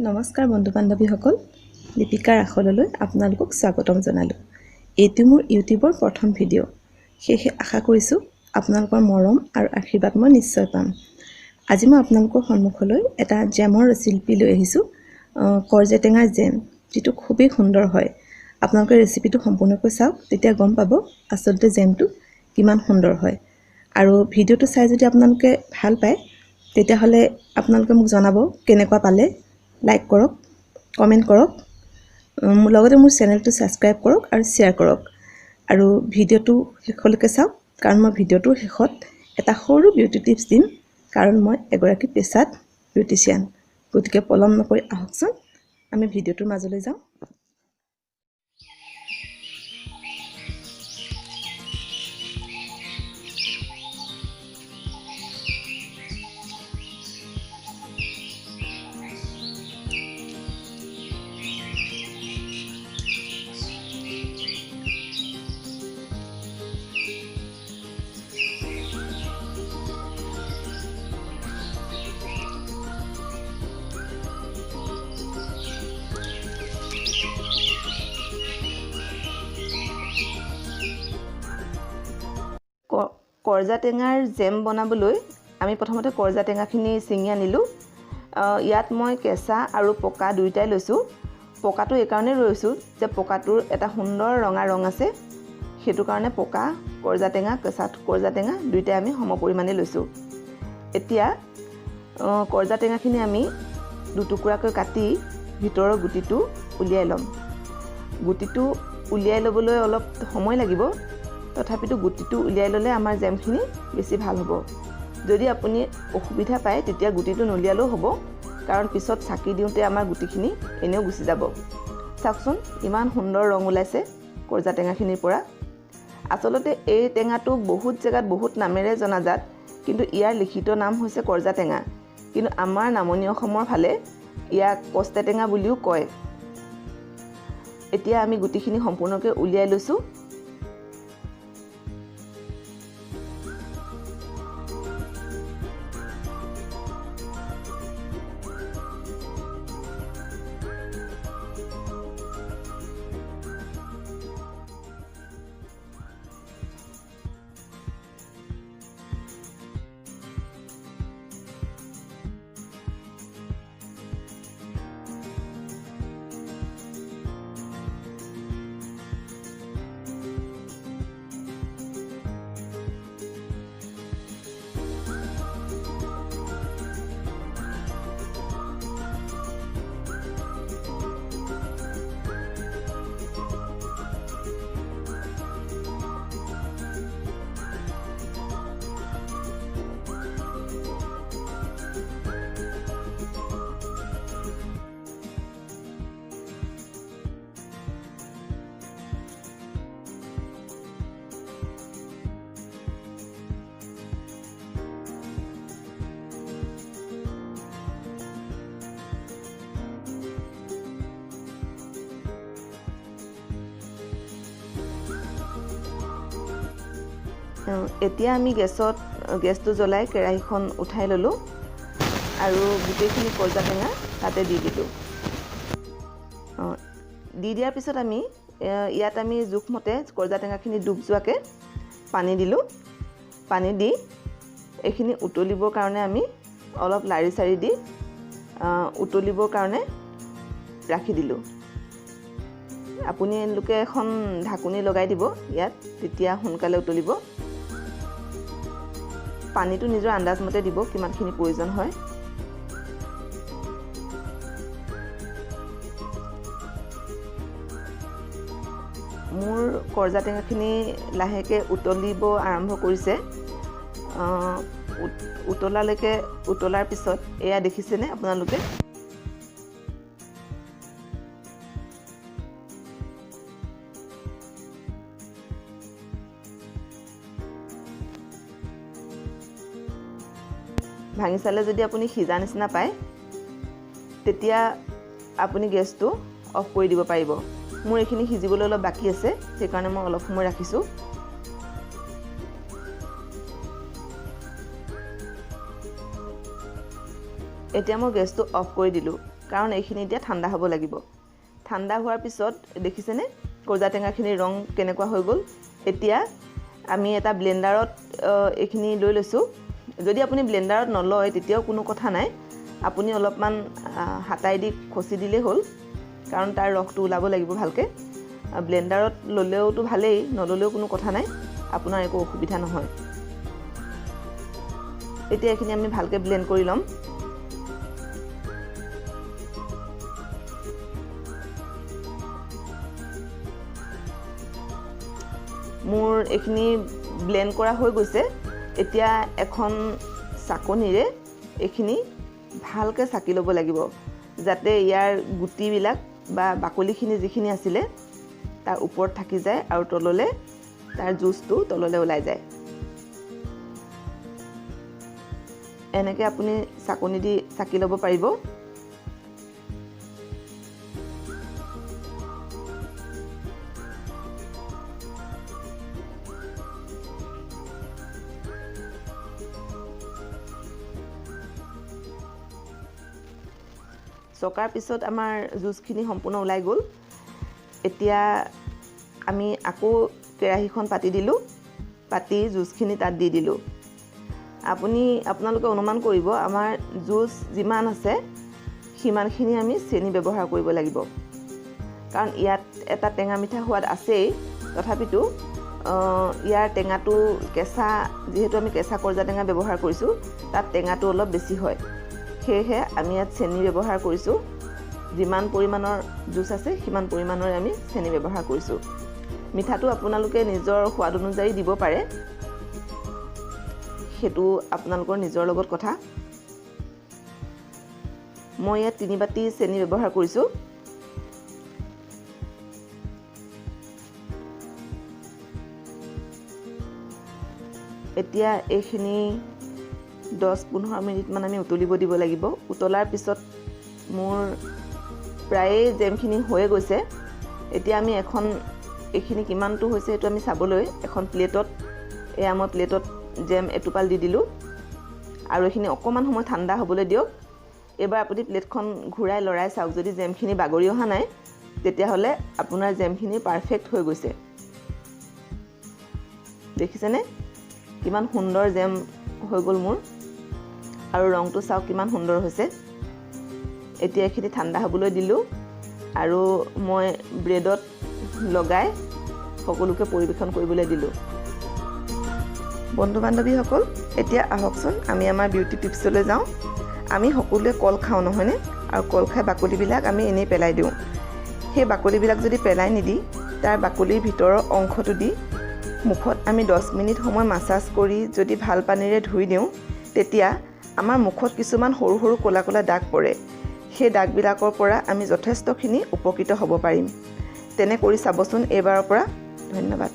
নমস্কাৰ বন্ধু বান্ধৱীসকল, লিপিকাৰ আখললৈ আপোনালোকক স্বাগতম জনালোঁ। এইটো মোৰ ইউটিউবৰ প্ৰথম ভিডিঅ'। সেয়েহে আশা কৰিছোঁ আপোনালোকৰ মৰম আৰু আশীৰ্বাদ মই নিশ্চয় পাম। আজি মই আপোনালোকৰ সন্মুখলৈ এটা জেমৰ ৰেচিপি লৈ আহিছোঁ, কৰজা টেঙাৰ জেম, যিটো খুবেই সুন্দৰ হয়। আপোনালোকে ৰেচিপিটো সম্পূৰ্ণকৈ চাওক, তেতিয়া গম পাব আচলতে জেমটো কিমান সুন্দৰ হয়। আৰু ভিডিঅ'টো চাই যদি আপোনালোকে ভাল পায় তেতিয়াহ'লে আপোনালোকে মোক জনাব কেনেকুৱা পালে। লাইক কৰক, কমেণ্ট কৰক, লগতে মোৰ চেনেলটো ছাবস্ক্ৰাইব কৰক আৰু শ্বেয়াৰ কৰক। আৰু ভিডিঅ'টো শেষলৈকে চাওক, কাৰণ মই ভিডিঅ'টোৰ শেষত এটা সৰু বিউটি টিপছ দিম, কাৰণ মই এগৰাকী পেছাত বিউটিচিয়ান। গতিকে পলম নকৰি আহকচোন আমি ভিডিঅ'টোৰ মাজলৈ যাওঁ। কৰজা টেঙাৰ জেম বনাবলৈ আমি প্ৰথমতে কৰজা টেঙাখিনি ছিঙি আনিলোঁ। ইয়াত মই কেঁচা আৰু পকা দুয়োটাই লৈছোঁ। পকাটো এইকাৰণেই লৈছোঁ যে পকাটোৰ এটা সুন্দৰ ৰঙা ৰং আছে, সেইটো কাৰণে পকা কৰজা টেঙা, কেঁচা কৰজা টেঙা দুয়োটাই আমি সম পৰিমাণে লৈছোঁ। এতিয়া কৰজা টেঙাখিনি আমি দুটুকুৰাকৈ কাটি ভিতৰৰ গুটিটো উলিয়াই ল'ম। গুটিটো উলিয়াই ল'বলৈ অলপ সময় লাগিব, তথাপিতো গুটিটো উলিয়াই ল'লে আমাৰ জেমখিনি বেছি ভাল হ'ব। যদি আপুনি অসুবিধা পায় তেতিয়া গুটিটো নুলিয়ালেও হ'ব, কাৰণ পিছত চাকি দিওঁতে আমাৰ গুটিখিনি এনেও গুচি যাব। চাওকচোন ইমান সুন্দৰ ৰং ওলাইছে কৰজা টেঙাখিনিৰ পৰা। আচলতে এই টেঙাটো বহুত জেগাত বহুত নামেৰে জনাজাত, কিন্তু ইয়াৰ লিখিত নাম হৈছে কৰজা টেঙা, কিন্তু আমাৰ নামনি অসমৰ ফালে ইয়াক কষ্টা টেঙা বুলিও কয়। এতিয়া আমি গুটিখিনি সম্পূৰ্ণকৈ উলিয়াই লৈছোঁ। এতিয়া আমি গেছটো জ্বলাই কেৰাহীখন উঠাই ল'লোঁ আৰু গোটেইখিনি কৰজা টেঙা তাতে দি দিলোঁ। দি দিয়াৰ পিছত আমি ইয়াত জোখমতে কৰজা টেঙাখিনি ডুব যোৱাকৈ পানী দিলোঁ। পানী দি এইখিনি উতলিবৰ কাৰণে আমি অলপ লাৰি চাৰি দি উতলিবৰ কাৰণে ৰাখি দিলোঁ। আপোনালোকে এখন ঢাকনি লগাই দিব ইয়াত, তেতিয়া সোনকালে উতলিব। পানীটো নিজৰ আন্দাজমতে দিব কিমানখিনি প্ৰয়োজন হয়। মোৰ কৰজা টেঙাখিনি লাহেকৈ উতলিব আৰম্ভ কৰিছে। উতলাৰ পিছত এয়া দেখিছেনে আপোনালোকে, ভাঙি চালে যদি আপুনি সিজা নিচিনা পায় তেতিয়া আপুনি গেছটো অফ কৰি দিব পাৰিব। মোৰ এইখিনি সিজিবলৈ অলপ বাকী আছে, সেইকাৰণে মই অলপ সময় ৰাখিছোঁ। এতিয়া মই গেছটো অফ কৰি দিলোঁ। কাৰণ এইখিনি এতিয়া ঠাণ্ডা হ'ব লাগিব। ঠাণ্ডা হোৱাৰ পিছত দেখিছেনে কৰ্জা টেঙাখিনিৰ ৰং কেনেকুৱা হৈ গ'ল। এতিয়া আমি এটা ব্লেণ্ডাৰত এইখিনি লৈ লৈছোঁ। যদি আপুনি ব্লেণ্ডাৰত নলয় তেতিয়াও কোনো কথা নাই, আপুনি অলপমান হাতাই দি খচি দিলেই হ'ল, কাৰণ তাৰ ৰসটো ওলাব লাগিব ভালকৈ। ব্লেণ্ডাৰত ল'লেওতো ভালেই, নল'লেও কোনো কথা নাই, আপোনাৰ একো অসুবিধা নহয়। এতিয়া এইখিনি আমি ভালকৈ ব্লেণ্ড কৰি ল'ম। মোৰ এইখিনি ব্লেণ্ড কৰা হৈ গৈছে। এতিয়া এখন চাকনিৰে এইখিনি ভালকৈ চাকি ল'ব লাগিব, যাতে ইয়াৰ গুটিবিলাক বা বাকলিখিনি যিখিনি আছিলে তাৰ ওপৰত থাকি যায় আৰু তললৈ তাৰ জুচটো তললৈ ওলাই যায়। এনেকৈ আপুনি চাকনি দি চাকি ল'ব পাৰিব। চকাৰ পিছত আমাৰ জুচখিনি সম্পূৰ্ণ ওলাই গ'ল। এতিয়া আমি আকৌ কেৰাহীখন পাতি দিলোঁ, পাতি জুচখিনি তাত দি দিলোঁ। আপোনালোকে অনুমান কৰিব আমাৰ জুচ যিমান আছে সিমানখিনি আমি চেনি ব্যৱহাৰ কৰিব লাগিব, কাৰণ ইয়াত এটা টেঙা মিঠা সোৱাদ আছেই। তথাপিতো ইয়াৰ টেঙাটো কেঁচা, যিহেতু আমি কেঁচা কৰ্জা টেঙা ব্যৱহাৰ কৰিছোঁ, তাত টেঙাটো অলপ বেছি হয়। সেয়েহে আমি ইয়াত চেনি ব্যৱহাৰ কৰিছোঁ। যিমান পৰিমাণৰ জুচ আছে সিমান পৰিমাণৰে আমি চেনি ব্যৱহাৰ কৰিছোঁ। মিঠাটো আপোনালোকে নিজৰ সোৱাদ অনুযায়ী দিব পাৰে, সেইটো আপোনালোকৰ নিজৰ লগত কথা। মই ইয়াত 3 বাটি চেনি ব্যৱহাৰ কৰিছোঁ। এতিয়া এইখিনি 10-15 মিনিটমান আমি উতলিব দিব লাগিব। উতলাৰ পিছত মোৰ প্ৰায়ে জেমখিনি হৈয়ে গৈছে। এতিয়া আমি এইখিনি কিমানটো হৈছে সেইটো আমি চাবলৈ এখন প্লেটত, এয়া মই প্লেটত জেম এটোপাল দি দিলোঁ আৰু এইখিনি অকণমান সময় ঠাণ্ডা হ'বলৈ দিয়ক। এইবাৰ আপুনি প্লেটখন ঘূৰাই লৰাই চাওক, যদি জেমখিনি বাগৰি অহা নাই তেতিয়াহ'লে আপোনাৰ জেমখিনি পাৰফেক্ট হৈ গৈছে। দেখিছেনে কিমান সুন্দৰ জেম হৈ গ'ল মোৰ, আৰু ৰংটো চাওক কিমান সুন্দৰ হৈছে। এতিয়া এইখিনি ঠাণ্ডা হ'বলৈ দিলোঁ আৰু মই ব্ৰেডত লগাই সকলোকে পৰিৱেশন কৰিবলৈ দিলোঁ। বন্ধু বান্ধৱীসকল, এতিয়া আহকচোন আমি আমাৰ বিউটি টিপছলৈ যাওঁ। আমি সকলোৱে কল খাওঁ নহয়নে, আৰু কল খাই বাকলিবিলাক আমি এনেই পেলাই দিওঁ। সেই বাকলিবিলাক যদি পেলাই নিদি তাৰ বাকলিৰ ভিতৰৰ অংশটো দি মুখত আমি 10 মিনিট সময় মাছাজ কৰি যদি ভাল পানীৰে ধুই দিওঁ, তেতিয়া আমাৰ মুখত কিছুমান সৰু সৰু ক'লা ক'লা দাগ পৰে। সেই দাগবিলাকৰ পৰা আমি যথেষ্টখিনি উপকৃত হ'ব পাৰিম। তেনে কৰি চাবচোন এইবাৰৰ পৰা। ধন্যবাদ।